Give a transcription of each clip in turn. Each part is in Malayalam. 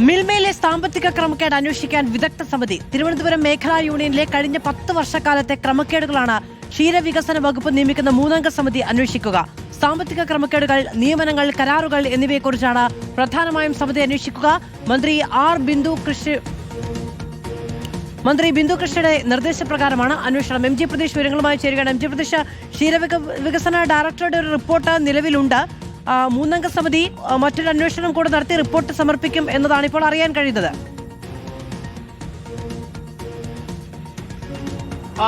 മിൽമയിലെ സാമ്പത്തിക ക്രമക്കേട് അന്വേഷിക്കാൻ വിദഗ്ധ സമിതി. തിരുവനന്തപുരം മേഖലാ യൂണിയനിലെ കഴിഞ്ഞ 10 വർഷക്കാലത്തെ ക്രമക്കേടുകളാണ് ക്ഷീരവികസന വകുപ്പ് നിയമിക്കുന്ന 3-അംഗ സമിതി അന്വേഷിക്കുക. സാമ്പത്തിക ക്രമക്കേടുകൾ, നിയമനങ്ങൾ, കരാറുകൾ എന്നിവയെക്കുറിച്ചാണ് പ്രധാനമായും സമിതി അന്വേഷിക്കുക. മന്ത്രി ബിന്ദു കൃഷ്ണയുടെ നിർദ്ദേശപ്രകാരമാണ് അന്വേഷണം. എം ജി പ്രദേശ് വിവരങ്ങളുമായി ചേരുകയാണ്. എം ജി പ്രദേശ്, ക്ഷീരവികസന ഡയറക്ടറുടെ ഒരു റിപ്പോർട്ട് നിലവിലുണ്ട്. 3-അംഗ സമിതി മറ്റൊരു അന്വേഷണം കൂടെ നടത്തി റിപ്പോർട്ട് സമർപ്പിക്കും എന്നതാണ് ഇപ്പോൾ അറിയാൻ കഴിയുന്നത്.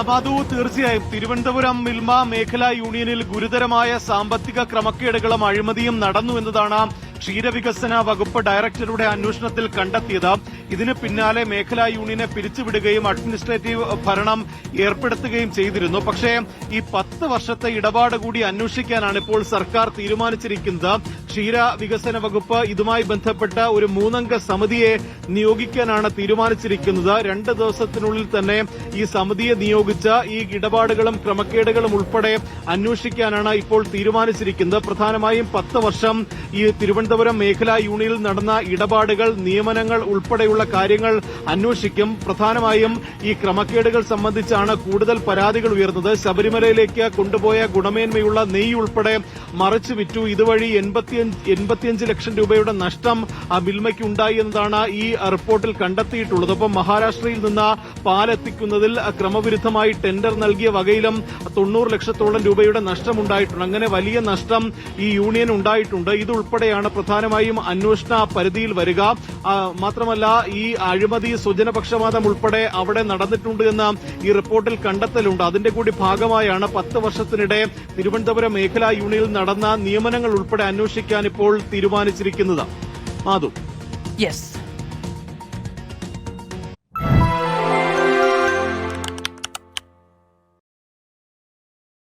മധു, തീർച്ചയായും തിരുവനന്തപുരം മിൽമ മേഖലാ യൂണിയനിൽ ഗുരുതരമായ സാമ്പത്തിക ക്രമക്കേടുകളും അഴിമതിയും നടന്നു എന്നതാണ് ക്ഷീരവികസന വകുപ്പ് ഡയറക്ടറുടെ അന്വേഷണത്തിൽ കണ്ടെത്തിയത്. ഇതിന് പിന്നാലെ മേഖലാ യൂണിയനെ പിരിച്ചുവിടുകയും അഡ്മിനിസ്ട്രേറ്റീവ് ഭരണം ഏർപ്പെടുത്തുകയും ചെയ്തിരുന്നു. പക്ഷേ ഈ 10 വർഷത്തെ ഇടപാട് കൂടി അന്വേഷിക്കാനാണ് ഇപ്പോൾ സർക്കാർ തീരുമാനിച്ചിരിക്കുന്നത്. ക്ഷീരവികസന വകുപ്പ് ഇതുമായി ബന്ധപ്പെട്ട ഒരു 3-അംഗ സമിതിയെ നിയോഗിക്കാനാണ് തീരുമാനിച്ചിരിക്കുന്നത്. 2 ദിവസത്തിനുള്ളിൽ തന്നെ ഈ സമിതിയെ നിയോഗിച്ച് ഈ ഇടപാടുകളും ക്രമക്കേടുകളും ഉൾപ്പെടെ അന്വേഷിക്കാനാണ് ഇപ്പോൾ തീരുമാനിച്ചിരിക്കുന്നത്. പ്രധാനമായും 10 വർഷം ഈ തിരുവനന്തപുരം മേഖലാ യൂണിയനിൽ നടന്ന ഇടപാടുകൾ, നിയമനങ്ങൾ ഉൾപ്പെടെയുള്ള കാര്യങ്ങൾ അന്വേഷിക്കും. പ്രധാനമായും ഈ ക്രമക്കേടുകൾ സംബന്ധിച്ചാണ് കൂടുതൽ പരാതികൾ ഉയർന്നത്. ശബരിമലയിലേക്ക് കൊണ്ടുപോയ ഗുണമേന്മയുള്ള നെയ്യ് ഉൾപ്പെടെ മറിച്ചു വിറ്റു. ഇതുവഴി 85 ലക്ഷം രൂപയുടെ നഷ്ടം മിൽമയ്ക്ക് ഉണ്ടായി എന്നതാണ് ഈ റിപ്പോർട്ടിൽ കണ്ടെത്തിയിട്ടുള്ളത്. ഒപ്പം മഹാരാഷ്ട്രയിൽ നിന്ന് പാലെത്തിക്കുന്നതിൽ ക്രമവിരുദ്ധമായി ടെൻഡർ നൽകിയ വകയിലും 90 ലക്ഷത്തോളം രൂപയുടെ നഷ്ടമുണ്ടായിട്ടുണ്ട്. അങ്ങനെ വലിയ നഷ്ടം ഈ യൂണിയൻ ഉണ്ടായിട്ടുണ്ട്. ഇതുൾപ്പെടെയാണ് പ്രധാനമായും അന്വേഷണ പരിധിയിൽ വരിക. മാത്രമല്ല, ഈ അഴിമതി, സ്വജനപക്ഷപാതം ഉൾപ്പെടെ അവിടെ നടന്നിട്ടുണ്ട് എന്ന് ഈ റിപ്പോർട്ടിൽ കണ്ടെത്തലുണ്ട്. അതിന്റെ കൂടി ഭാഗമായാണ് 10 വർഷത്തിനിടെ തിരുവനന്തപുരം മേഖലാ യൂണിയനിൽ നടന്ന നിയമനങ്ങൾ ഉൾപ്പെടെ അന്വേഷിക്കാൻ ഇപ്പോൾ തീരുമാനിച്ചിരിക്കുന്നത്. മാധു. യെസ്.